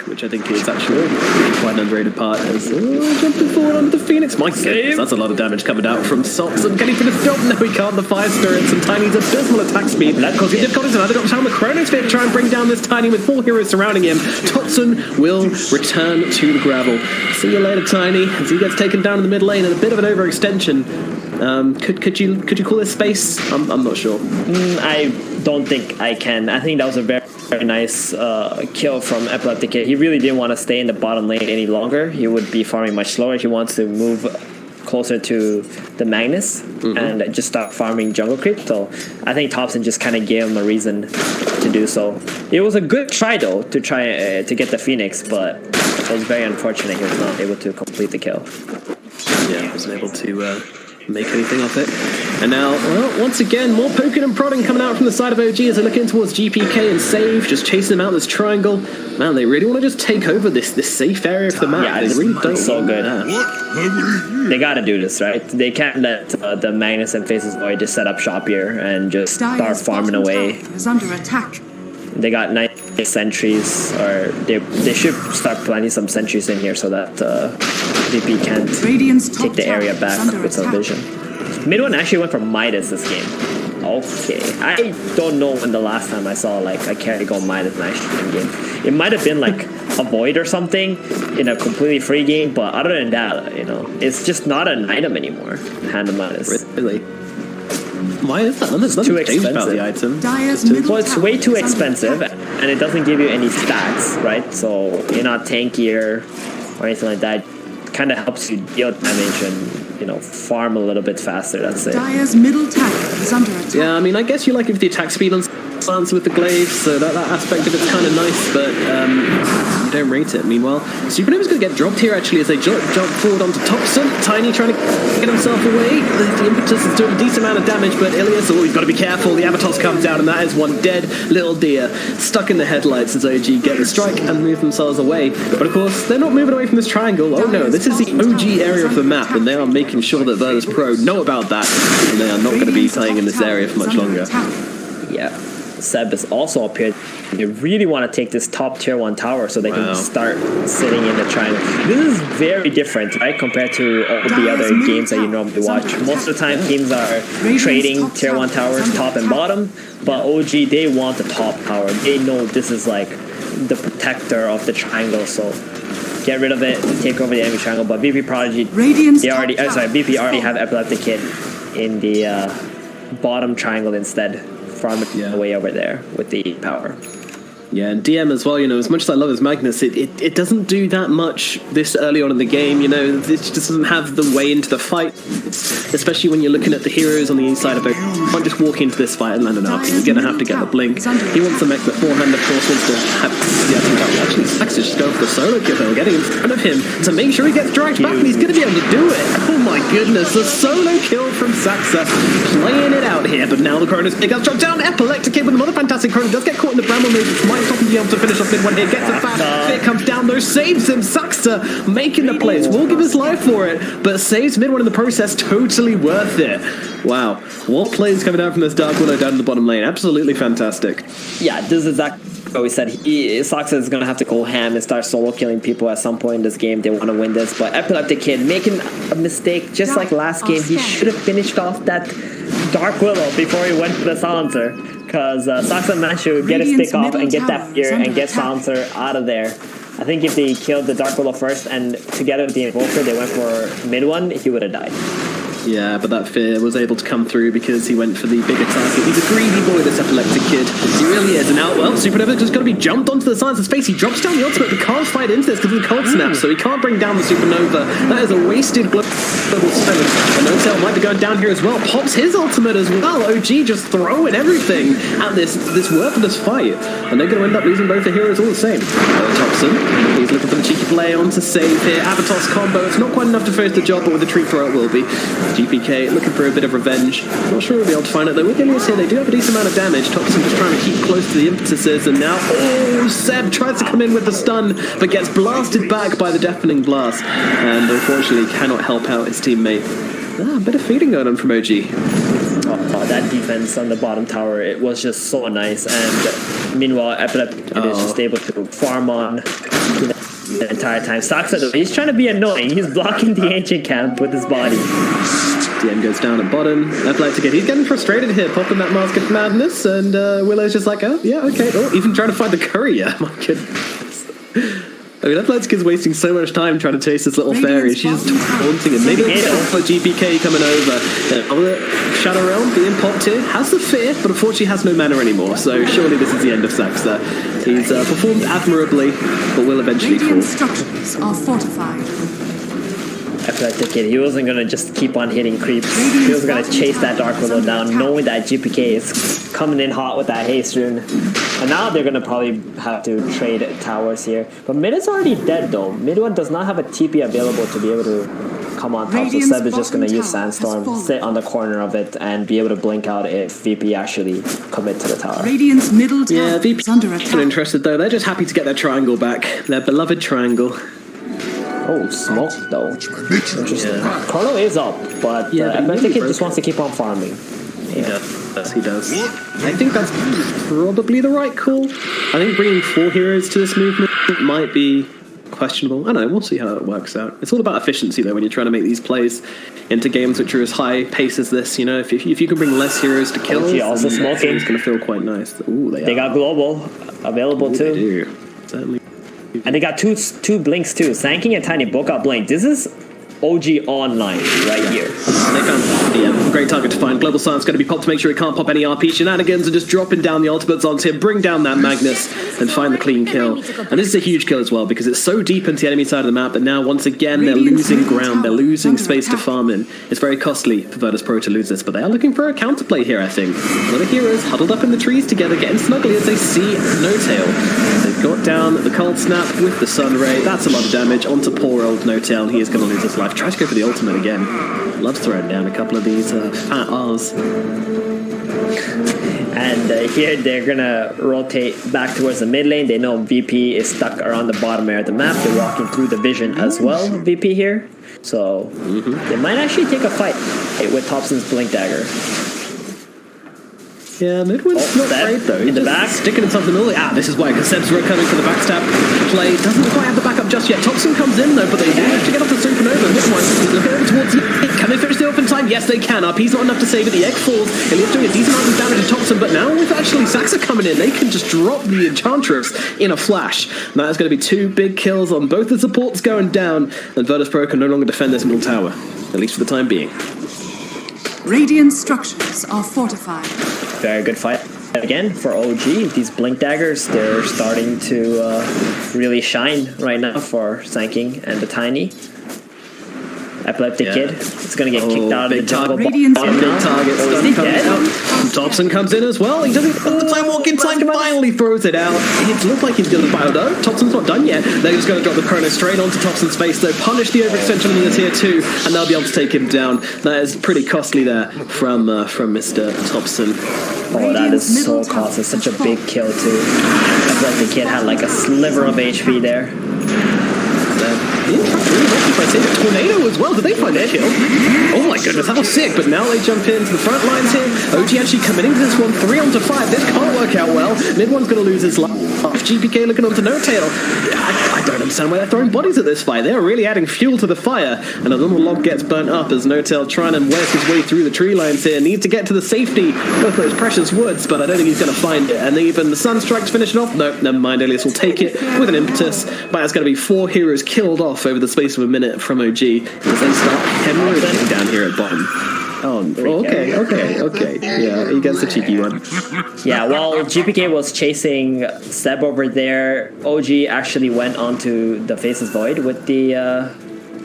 which I think is actually quite an underrated part. As jumping forward onto the Phoenix. My goodness, that's a lot of damage coming out from Soxon. Can he finish the job? No, he can't. The Fire Spirits and Tiny's abysmal attack speed. Causing difficulties. Another drops down the Chronosphere to try and bring down this Tiny with 4 heroes surrounding him. Totson will return to the gravel. See you later, Tiny, as he gets taken down in the mid lane and a bit of an overextension. Could you call this space? I'm not sure. I don't think I can. I think that was a very, very nice kill from Epileptic Kid. He really didn't want to stay in the bottom lane any longer. He would be farming much slower. He wants to move closer to the Magnus and just start farming jungle creep. So I think Thompson just kind of gave him a reason to do so. It was a good try though to try to get the Phoenix, but it was very unfortunate he was not able to complete the kill. Yeah, he wasn't able to make anything of it. And now, well, once again, more poking and prodding coming out from the side of OG as they're looking towards GPK and Save, just chasing them out this triangle. Man, they really want to just take over this safe area of the map. Yeah, they really don't. So good. They gotta do this, right? They can't let the Magnus and Faces Void just set up shop here and just start farming away. Is under attack. They got nice sentries, or they should start planting some sentries in here so that VP can't take the area back with some vision. Mid one actually went for Midas this game. Okay, I don't know when the last time I saw like a carry go Midas in actually in game. It might have been like a Void or something in a completely free game, but other than that, you know, it's just not an item anymore. Hand of Midas. Really? Why is that? There's too expensive about the item. Well, it's way too expensive, and it doesn't give you any stats, right? So you're not tankier or anything like that. It kind of helps you deal damage and, you know, farm a little bit faster. That's it. Dire's middle tower is under attack. Yeah, I mean, I guess you like if the attack speed on Lance with the glaive, so that aspect of it's kind of nice, but you don't rate it. Meanwhile, Supernova's going to get dropped here actually as they jump forward onto Topson. Tiny trying to get himself away. The impetus is doing a decent amount of damage, but Ilias, he's got to be careful. The Avatos comes down, and that is one dead little deer stuck in the headlights as OG get the strike and move themselves away. But of course, they're not moving away from this triangle. Oh no, this is the OG area of the map, and they are making sure that Virtus Pro know about that, and they are not going to be playing in this area for much longer. Yeah. Seb has also appeared. They really want to take this top tier 1 tower so they can start sitting in the triangle. This is very different, right, compared to all the other games that you normally watch. Most of the time, teams are trading tier 1 towers, top and bottom, but OG, they want the top tower. They know this is like the protector of the triangle, so get rid of it, take over the enemy triangle. But VP Prodigy, VP already have Epileptic Kid in the bottom triangle instead. Farm away over there with the power. Yeah, and DM as well, you know, as much as I love his Magnus, it doesn't do that much this early on in the game, you know, it just doesn't have the way into the fight, especially when you're looking at the heroes on the inside of it. You can't just walk into this fight and land an RP, you're going to have to get the blink. He wants to make the forehand, of course, wants to have actually Sax is just going for the solo kill, though, getting in front of him to make sure he gets dragged back, and he's going to be able to do it. Oh my goodness, the solo kill from Saxa, playing it out here, but now the Cronus gets dropped down. Epileptic Kid with another fantastic Chrono, does get caught in the Bramble move, which might stop him being able to finish off mid one here, gets it fast, Fear comes down though, saves him. Saxa making the plays, will give his life for it, but saves mid one in the process, totally worth it. Wow, what plays coming out from this Dark Willow down in the bottom lane, absolutely fantastic. Yeah, this is exactly what we said. Saxa is going to have to go ham and start solo killing people at some point in this game. They want to win this, but Epileptic Kid making a mistake just like last game. He should have finished off that Dark Willow before he went to the Silencer, because Saxa managed to get his pick off and get that Fear and get Silencer out of there. I think if they killed the Dark Willow first and together with the Invoker they went for mid one, he would have died. Yeah, but that Fear was able to come through because he went for the bigger target. He's a greedy boy, this Epileptic Kid. He really is. And now, well, Supernova just got to be jumped onto the Silencer's face. He drops down the ultimate, but can't fight into this because of the cold snap, so he can't bring down the Supernova. That is a wasted global silence. And No-Tail might be going down here as well. Pops his ultimate as well. OG just throwing everything at this worthless fight. And they're going to end up losing both the heroes all the same. Thompson, he's looking for the cheeky play on to save here. Avatos combo. It's not quite enough to finish the job, but with the tree throw it will be. GPK looking for a bit of revenge. Not sure we'll be able to find it though. With Ilias here, they do have a decent amount of damage. Thompson just trying to keep close to the impetuses, and now, Seb tries to come in with the stun, but gets blasted back by the deafening blast, and unfortunately cannot help out his teammate. A bit of feeding going on from OG. Oh, that defense on the bottom tower, it was just so nice. And meanwhile, Epileptic is just able to farm on blocking the entire time. Saxa, he's trying to be annoying. He's blocking the ancient camp with his body. DM goes down at bottom. Epileptic Kid, he's getting frustrated here, popping that Mask of Madness, and Willow's just like, oh, yeah, okay. Oh, even trying to find the courier. My goodness. I mean, Epileptic Kid's wasting so much time trying to chase this little fairy. She's just taunting him. Maybe for GPK coming over. Shadow Realm being popped here. Has the fear, but unfortunately has no mana anymore. So surely this is the end of Saxa. He's performed admirably, but will eventually fall. Radiant structures are fortified. Epileptic Kid, he wasn't going to just keep on hitting creeps. He was going to chase that Dark Willow down, knowing that GPK is coming in hot with that haste rune. And now they're going to probably have to trade towers here. But mid is already dead though. Mid one does not have a TP available to be able to come on top. So Seb is just going to use Sandstorm, sit on the corner of it, and be able to blink out if VP actually commit to the tower. Radiant's middle tower Yeah, VP is under not attack. interested though. They're just happy to get their triangle back. Their beloved triangle. Oh, smoke though. Interesting. Yeah. Chrono is up, but Yeah, but he Epileptic really Kid broke just wants to keep on farming. He does. I think that's probably the right call. I think bringing 4 heroes to this movement might be questionable. I don't know, we'll see how it works out. It's all about efficiency though when you're trying to make these plays into games which are as high pace as this. You know, if you can bring less heroes to kills, also smoking. it's going to feel quite nice. Ooh, They got global available too. They do. Certainly. And they got two blinks too. Sanking and Tiny both got blink. This is OG online right here. They found great target to find. Global Silence going to be popped to make sure he can't pop any RP shenanigans and just dropping down the ultimates onto him, bring down that Magnus and find the clean kill. And this is a huge kill as well because it's so deep into the enemy side of the map that now once again they're losing ground, they're losing space to farm in. It's very costly for Virtus Pro to lose this, but they are looking for a counterplay here, I think. A lot of heroes huddled up in the trees together, getting snuggly as they see No Tail. They've got down the Cold Snap with the Sun Ray. That's a lot of damage onto poor old No Tail. He is going to lose his life. Tries to go for the ultimate again. Loves throwing down a couple of these fat R's. And here they're gonna rotate back towards the mid lane. They know VP is stuck around the bottom area of the map. They're walking through the vision as well, VP here. So they might actually take a fight with Thompson's Blink Dagger. Yeah, Midwin's not great though. In the back. Sticking himself in the middle. This is why, because Seb's coming for the backstab play. Doesn't quite have the backup just yet. Thompson comes in though, but they manage to get off the Supernova. Midwin is looking over towards the egg. Can they finish the open time? Yes, they can. RP's not enough to save it. The egg falls. Elias doing a decent amount of damage to Thompson, but now with actually Saxa coming in, they can just drop the Enchantress in a flash. And that is going to be 2 big kills on both the supports going down, and Virtus Pro can no longer defend this middle tower, at least for the time being. Radiant structures are fortified. Very good fight again for OG. These Blink Daggers, they're starting to really shine right now for Sanking and the Tiny. Epileptic Kid is going to get kicked out of the jungle. Radiant's Big target is he dead? Thompson comes in as well. He doesn't get the time walking time, finally throws it out. It looks like he's going to fire though. Thompson's not done yet. They're just going to drop the Chrono straight onto Thompson's face though. Punish the overextension in the tier 2 and they'll be able to take him down. That is pretty costly there from Mr. Thompson. Oh, that is so costly. Such a big kill too. Epileptic Kid had like a sliver of HP there. Tornado as well. Did they find that kill? Oh my goodness, that was sick. But now they jump into the front lines here. OG actually committing to this one. 3 onto 5. This can't work out well. Mid one's going to lose his life. GPK looking onto No Tail. I don't understand why they're throwing bodies at this fight. They're really adding fuel to the fire. And a little log gets burnt up as No Tail trying to work his way through the tree lines here. Needs to get to the safety of those precious woods, but I don't think he's going to find it. And even the Sunstrike's finish it off. No, never mind. Elias will take it with an impetus. But it's going to be 4 heroes killed off over the space of a minute from OG as they start hemorrhaging down here at bottom. Oh, okay. Yeah, he gets the cheeky one. Yeah, while GPK was chasing Seb over there, OG actually went onto the Faceless Void with the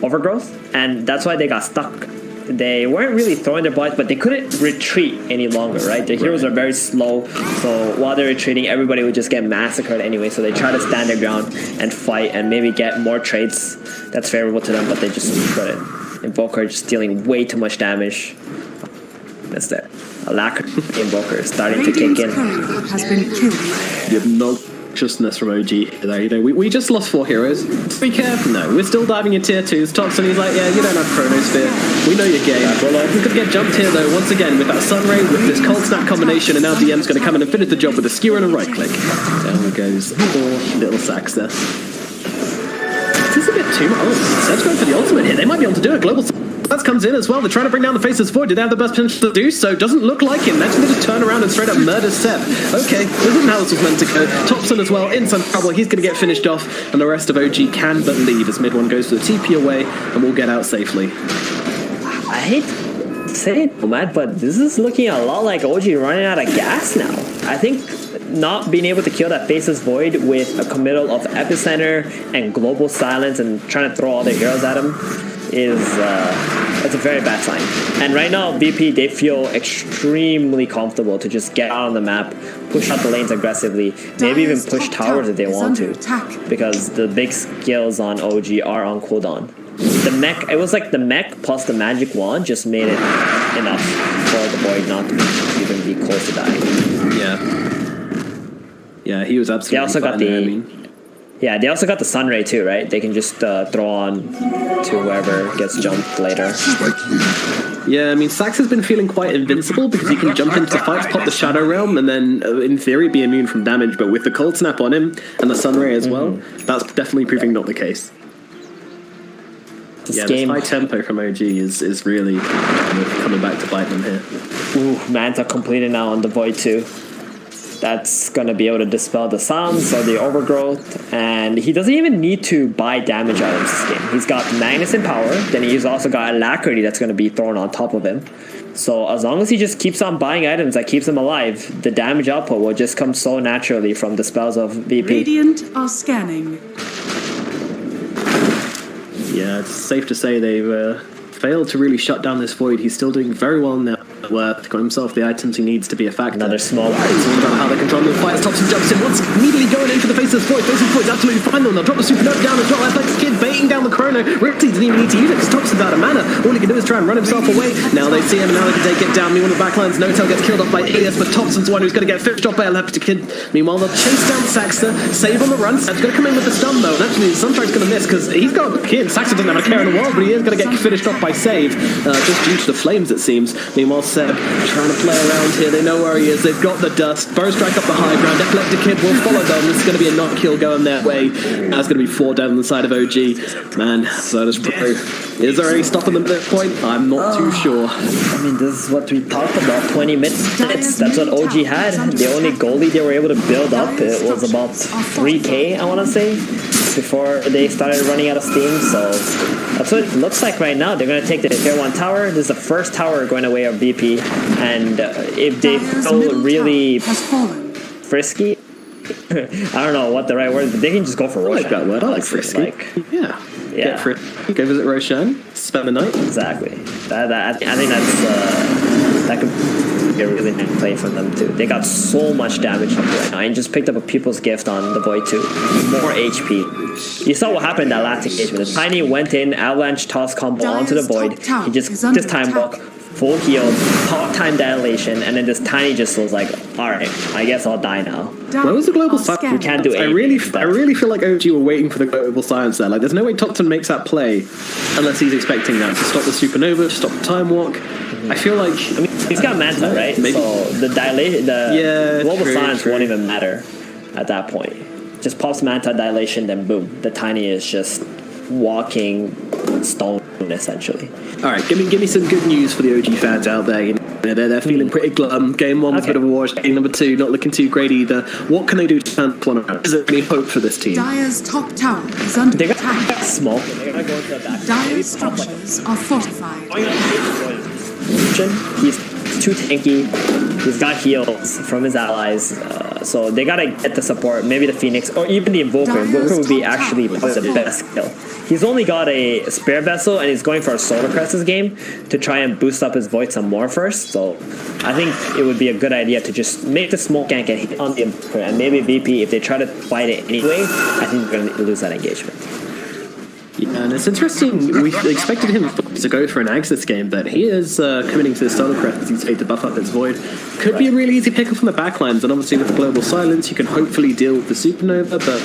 Overgrowth, and that's why they got stuck. They weren't really throwing their bodies, but they couldn't retreat any longer, right? Their heroes are very slow, so while they're retreating, everybody would just get massacred anyway, so they try to stand their ground and fight and maybe get more trades that's favorable to them, but they just couldn't. Invoker just dealing way too much damage. That's that. Alacrity Invoker starting to kick in. Has been killed. The obnoxiousness from OG there. You know, we just lost 4 heroes. Be careful. No, we're still diving in tier 2s. Thompson, he's like, yeah, you don't have Chronosphere. We know your game. We're going to get jumped here though once again with that Sunray, with this Cold Snap combination, and now DM's going to come in and finish the job with a skewer and a right click. Down goes poor little Saxa. too much. Oh, Seb's going for the ultimate here. They might be able to do it. Global Silence comes in as well. They're trying to bring down the Faceless Void. Did they have the best potential to do so? Doesn't look like it. Imagine they just turn around and straight up murder Seb. Okay, this isn't how this was meant to go. Thompson as well, in some trouble. He's going to get finished off, and the rest of OG can but leave as mid one goes to the TP away, and we'll get out safely. I hate to say it, Matt, but this is looking a lot like OG running out of gas now. I think not being able to kill that Faceless Void with a committal of Epicenter and Global Silence and trying to throw all their heroes at him is it's a very bad sign. And right now, VP, they feel extremely comfortable to just get out on the map, push out the lanes aggressively, maybe even push towers if they want to, because the big skills on OG are on cooldown. The mech, it was like the mech plus the magic wand just made it enough for the Void not to even be close to dying. Yeah, he was absolutely. They also got the. Yeah, they also got the Sunray too, right? They can just throw on to whoever gets jumped later. Yeah, I mean, Sax has been feeling quite invincible because he can jump into fights, pop the Shadow Realm, and then, in theory, be immune from damage. But with the Cold Snap on him and the Sunray as well, that's definitely proving not the case. This high tempo from OG is really coming back to bite them here. Ooh, Manta completed now on the Void too. That's going to be able to dispel the sounds or the overgrowth, and he doesn't even need to buy damage items this game. He's got Magnus in power, then he's also got Alacrity that's going to be thrown on top of him. So as long as he just keeps on buying items that keeps him alive, the damage output will just come so naturally from the spells of VP. Radiant are scanning. Yeah, it's safe to say they've failed to really shut down this Void. He's still doing very well in that work. Got himself the items he needs to be a factor. Another small one. It's all about how they control the fight. Thompson jumps in once, immediately going in for the Faceless Void. Faceless Void's absolutely fine though. They'll drop the Supernova down as well. Athletics Kid baiting down the Chrono. Riptide didn't even need to use it because Thompson's out of mana. All he can do is try and run himself away. Now they see him, and now they can take it down. Meanwhile, the backlines, No-Tail gets killed off by Alias, but Thompson's the one who's going to get fished off by Athletics Kid. Meanwhile, they'll chase down Saxter, save on the run. Sab's going to come in with the stun though, and actually the Sunfire's going to miss because he's got a kid. Saxter doesn't have a care in the world, but he is going to get finished off by Save, just due to the flames, it seems. Meanwhile, Seb trying to play around here. They know where he is. They've got the dust. Burrow strike up the high ground. Epileptic Kid will follow them. This is going to be a knock kill going their way. That's going to be 4 down on the side of OG. Man, so does Pro. Is there any stopping them at this point? I'm not too sure. I mean, this is what we talked about. 20 minutes. That's what OG had. The only goalie they were able to build up, it was about 3K, I want to say, before they started running out of steam. So that's what it looks like right now. They're going to take the tier 1 tower. This is the first tower going away of BP, and if they feel really frisky, I don't know what the right word is, but they can just go for Roshan. I like that word. I like frisky. Yeah. Get frisky. Go visit Roshan. Spend the night. Exactly. I think that could be a really nice play from them too. They got so much damage up right now, and just picked up a People's Gift on the Void too. More HP. You saw what happened in that last engagement. The Tiny went in, avalanche toss combo onto the Void. He just this time walk, full heal, time dilation, and then this Tiny just was like, alright, I guess I'll die now. Where was the global silence? We can't do anything. I really feel like OG were waiting for the global silence there. Like, there's no way Topton makes that play unless he's expecting that to stop the Supernova, to stop the Time Walk. I feel like... I mean, he's got Manta, right? Maybe. So the global silence won't even matter at that point. Just pops Manta dilation, then boom. The Tiny is just walking stone, essentially. Alright, give me some good news for the OG fans out there. You know, they're feeling pretty glum. Game 1 was a bit of a wash. Game number 2 not looking too great either. What can they do to turn one around? Is there any hope for this team? Dire's top tower is under attack. Small. They're gonna go into the back. Dire's structures are fortified. He's too tanky. He's got heals from his allies, so they gotta get the support. Maybe the Phoenix or even the Invoker. Invoker would be actually probably the best kill. He's only got a Spare Vessel, and he's going for a Solar Crest this game to try and boost up his Void some more first. So I think it would be a good idea to just make the smoke gank and hit on the Invoker, and maybe VP, if they try to fight it anyway, I think they're going to lose that engagement. Yeah, and it's interesting. We expected him to go for an Axe this game, but he is committing to the Solar Crest because he's paid to buff up his Void. Could be a really easy pick up from the backlines, and obviously with the Global Silence, you can hopefully deal with the Supernova, but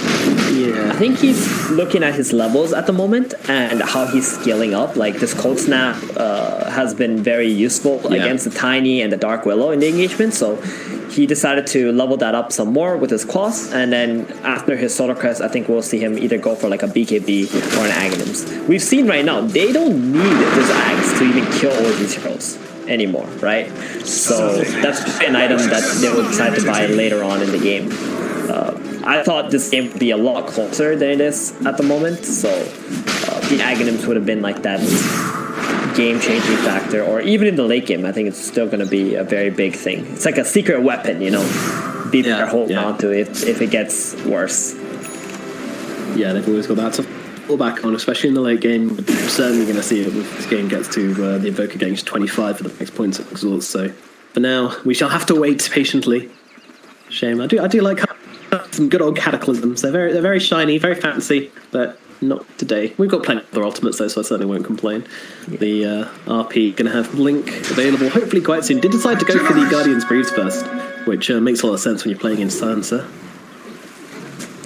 yeah. I think he's looking at his levels at the moment and how he's scaling up. Like, this Cold Snap has been very useful against the Tiny and the Dark Willow in the engagement, so he decided to level that up some more with his claws, and then after his Solar Crest, I think we'll see him either go for like a BKB or an Aghanims. We've seen right now, they don't need this Axe to even kill all these heroes anymore, right? So that's an item that they will decide to buy later on in the game. I thought this game would be a lot closer than it is at the moment, so the Aghanims would have been like that game-changing factor, or even in the late game, I think it's still going to be a very big thing. It's like a secret weapon, you know, be there holding on to if it gets worse. Yeah, they've always got that to fall back on, especially in the late game. We're certainly going to see it when this game gets to the Invoker getting to 25 for the next points of exhaust. So for now, we shall have to wait patiently. Shame. I do like some good old cataclysms. They're very shiny, very fancy, but not today. We've got plenty of other ultimates though, so I certainly won't complain. The RP going to have Blink available hopefully quite soon. Did decide to go for the Guardian's Breeze first, which makes a lot of sense when you're playing in Silencer.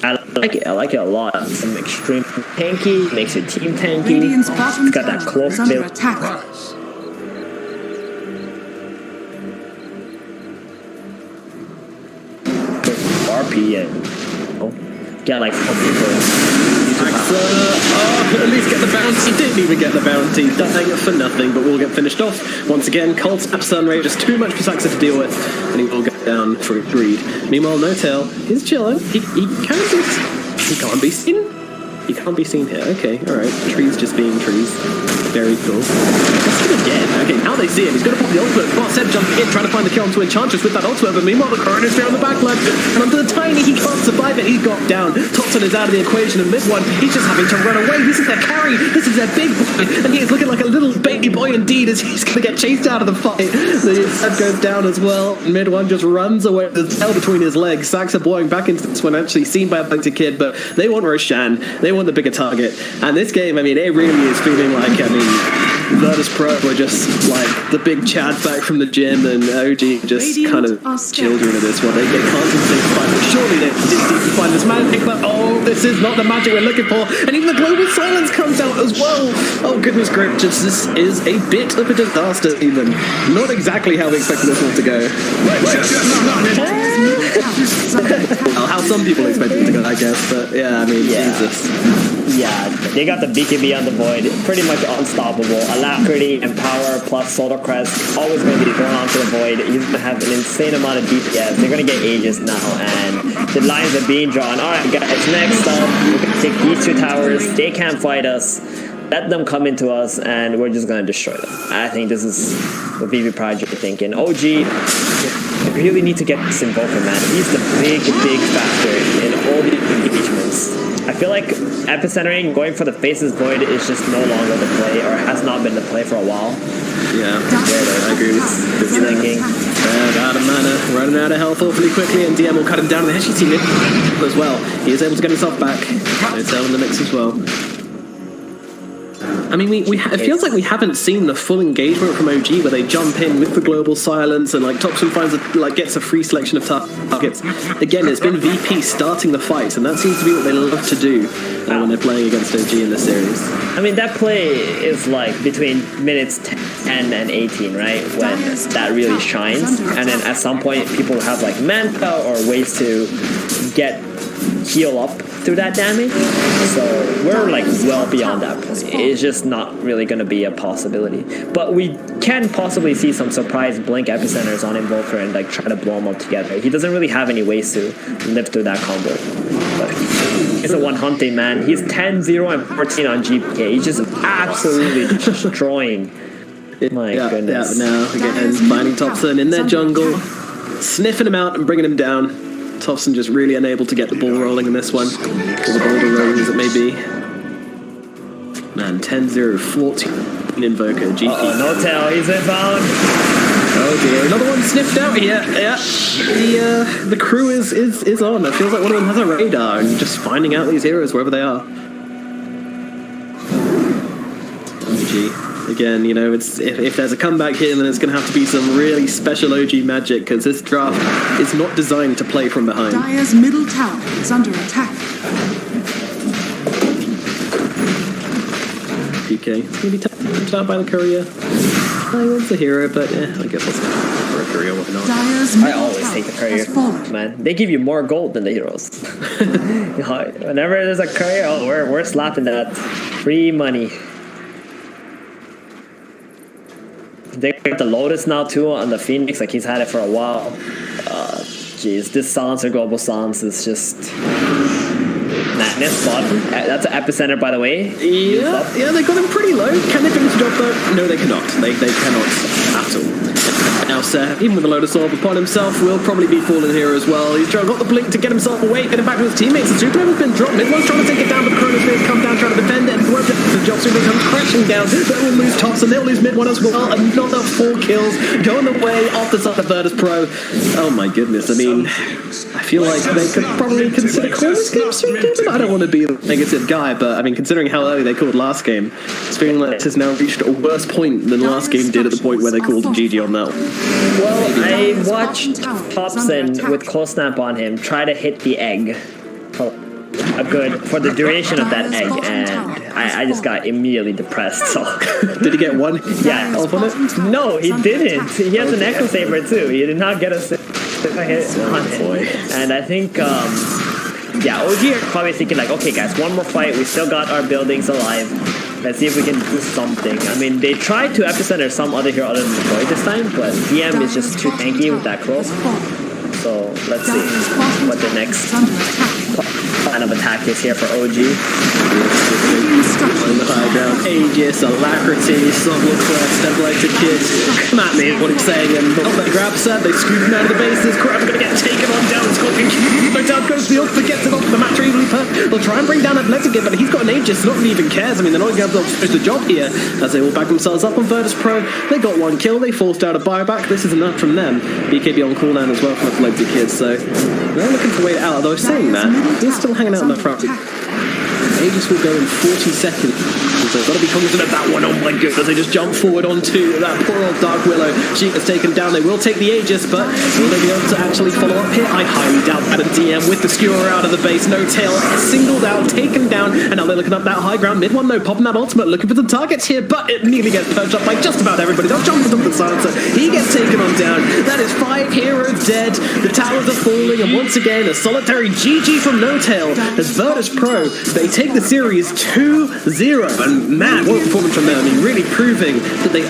I like it a lot. Some extreme tanky, makes your team tanky. Radiant's bottom It's got that tower cloak is under build. attack. RP and get like 4 people. At least get the bounty. Didn't even get the bounty. Dying for nothing, but we'll get finished off. Once again, Colt's Sunray, just too much for Saxa to deal with, and he will go down for a greed. Meanwhile, No Tail, he's chilling. He can't be seen. He can't be seen here. Okay, alright. Trees just being trees. Very cool. Let's see it again. Okay, now they see him. He's going to pop the ultimate. Boss Seb jumping in, trying to find the kill onto Enchantress with that ultimate, but meanwhile, the Coroner's there on the backline. And under the Tiny, he can't survive it. He got down. Topson is out of the equation, and mid-one, he's just having to run away. This is their carry. This is their big boy. And he is looking like a little baby boy indeed, as he's going to get chased out of the fight. The Seb goes down as well. Mid-one just runs away with the tail between his legs. Saxa blowing back into this one, actually seen by a Bunker Kid, but they want Roshan. They want the bigger target. And this game, I mean, it really is feeling like, Virtus Pro were just like the big Chad back from the gym, and OG just kind of children of this one. They can't seem to find it. Surely they need to find this magic, but this is not the magic we're looking for. And even the global silence comes out as well. Oh goodness gracious, this is a bit of a disaster even. Not exactly how we expected this one to go. Well, how some people expect it to go, I guess, but yeah, I mean, Jesus. Yeah, they got the BKB on the Void, pretty much unstoppable. Alacrity and power plus Solar Crest, always going to be going on to the Void. He's going to have an insane amount of DPS. They're going to get Aegis now, and the lines are being drawn. Alright guys, next up, we're going to take these 2 towers. They can't fight us. Let them come into us, and we're just going to destroy them. I think this is what VV Project are thinking. OG, we really need to get this Invoker, man. He's the big factor in all the engagements. I feel like epicentering, going for the Faceless Void is just no longer the play, or has not been the play for a while. Yeah, I agree with this thinking. Out of mana, running out of health awfully quickly, and DM will cut him down. And actually seen it as well. He is able to get himself back. No Tail in the mix as well. I mean, it feels like we haven't seen the full engagement from OG where they jump in with the global silence and like Topson finds gets a free selection of targets. Again, it's been VP starting the fight, and that seems to be what they love to do when they're playing against OG in this series. I mean, that play is like between minutes 10 and 18, right? When that really shines, and then at some point people have like mana or ways to heal up through that damage. So we're like well beyond that point. It's just not really going to be a possibility. But we can possibly see some surprise blink epicenters on Invoker and like try to blow them up together. He doesn't really have any ways to live through that combo. But it's a one hunting, man. He's 10, 0, and 14 on GPK. He's just absolutely destroying. My goodness. Yeah, now again, finding Topson in their jungle, sniffing him out and bringing him down. Topson just really unable to get the ball rolling in this one, or the boulder rolling as it may be. Man, 10-0, 14 Invoker, GP. No Tail, he's been found. Oh dear, another one sniffed out here. Yeah, the crew is on. It feels like one of them has a radar and just finding out these heroes wherever they are. OG. Again, you know, it's if there's a comeback here, then it's going to have to be some really special OG magic, because this draft is not designed to play from behind. Dire's middle tower is under attack. PK. It's going to be tapped out by the courier. I went the hero, but I guess I'll take for a courier, why not? Dire's I middle always tower take the has courier, fallen. man. They give you more gold than the heroes. Whenever there's a courier, oh, we're slapping that. Free money. They got the Lotus now too on the Phoenix, like he's had it for a while. Jeez, this Silence or Global Silence is just madness. Bottom. That's an epicenter, by the way. Yeah, they got him pretty low. Can they finish the job though? No, they cannot. They cannot at all. Now, Seth, even with the Lotus Orb upon himself, will probably be fallen here as well. He's got the blink to get himself away, getting back to his teammates. The Super has been dropped. Mid-one's trying to take it down, but the Chronosphere's come down trying to defend it. And it won't get the job. Super comes crashing down. They will lose tops, and they'll lose mid-one as well. Another 4 kills going away off the side of Virtus Pro. Oh my goodness. I mean, I feel like they could probably consider calling this game Super. I don't want to be a negative guy, but I mean, considering how early they called last game, it's feeling like this has now reached a worse point than last game did at the point where they called GG on that one. Well, I watched Thompson with Cold Snap on him try to hit the egg for the duration of that egg, and I just got immediately depressed. So did he get one? Yeah. No, he didn't. He has an Echo Saber too. He did not get a hit on him. And I think OG are probably thinking like, okay guys, one more fight. We still got our buildings alive. Let's see if we can do something. I mean, they tried to epicenter some other hero other than the Void this time, but DM is just too tanky with that crow. So let's see what the next plan of attack is here for OG. On the high ground, Aegis, Alacrity, Subtle Quest, Stabilizer Kid. Come at me, what he's saying, and they grab Seth, they scoop him out of the base. This crab gonna get taken on down. Scorpion Cube, down goes the ult, gets it off the match Reaper. They'll try and bring down Athletic Kid, but he's got an Aegis, not really even cares. I mean, they're not going to be able to finish the job here as they all back themselves up on Virtus Pro. They got 1 kill, they forced out a buyback. This is enough from them. BKB on cooldown as well from Athletic Kid, so they're looking to wait it out. Although saying that, he's still hanging out in the front. Aegis will go in 40 seconds. So they've got to be cognizant of that one. Oh my goodness, they just jump forward onto that poor old Dark Willow. She gets taken down. They will take the Aegis, but will they be able to actually follow up here? I highly doubt that. DM with the skewer out of the base. No tail, singled out, taken down, and now they're looking up that high ground. Mid one, though, popping that ultimate, looking for the targets here, but it nearly gets perched up by just about everybody. They'll jump on top of the silencer. He gets taken on down. That is 5 heroes dead. The towers are falling, and once again, a solitary GG from No Tail as Virtus Pro, they take the series 2-0. And man, what a performance from them. I mean, really proving that they